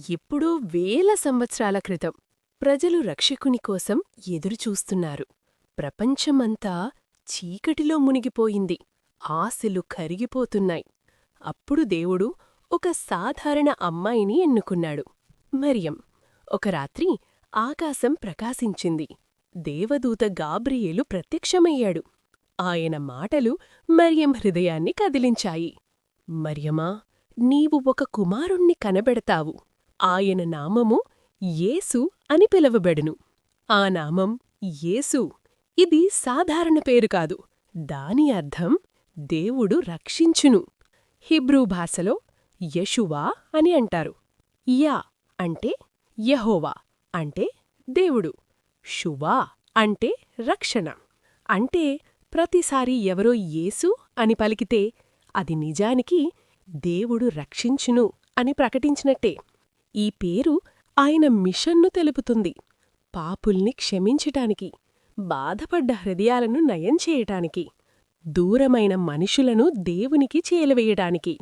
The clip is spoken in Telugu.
ఎప్పుడో వేల సంవత్సరాల క్రితం ప్రజలు రక్షకుని కోసం ఎదురుచూస్తున్నారు. ప్రపంచమంతా చీకటిలో మునిగిపోయింది. ఆశలు కరిగిపోతున్నాయి. అప్పుడు దేవుడు ఒక సాధారణ అమ్మాయిని ఎన్నుకున్నాడు. మరియం. ఒక రాత్రి ఆకాశం ప్రకాశించింది. దేవదూత గాబ్రియేలు ప్రత్యక్షమయ్యాడు. ఆయన మాటలు మరియం హృదయాన్ని కదిలించాయి. మరియమా, నీవు ఒక కుమారుణ్ణి కనబెడతావు. ఆయన నామము యేసు అని పిలవబెడును. ఆ నామం యేసు. ఇది సాధారణ పేరు కాదు. దాని అర్థం దేవుడు రక్షించును. హీబ్రూ భాషలో యెషువా అని అంటారు. యా అంటే యెహోవా అంటే దేవుడు. షువా అంటే రక్షణ. అంటే ప్రతిసారి ఎవరో యేసు అని పలికితే అది నిజానికి దేవుడు రక్షించును అని ప్రకటించినట్టే. ఈ పేరు ఆయన మిషన్ను తెలుపుతుంది. పాపుల్ని క్షమించటానికి, బాధపడ్డ హృదయాలను నయం చేయటానికి, దూరమైన మనుషులను దేవునికి చేలవేయటానికి.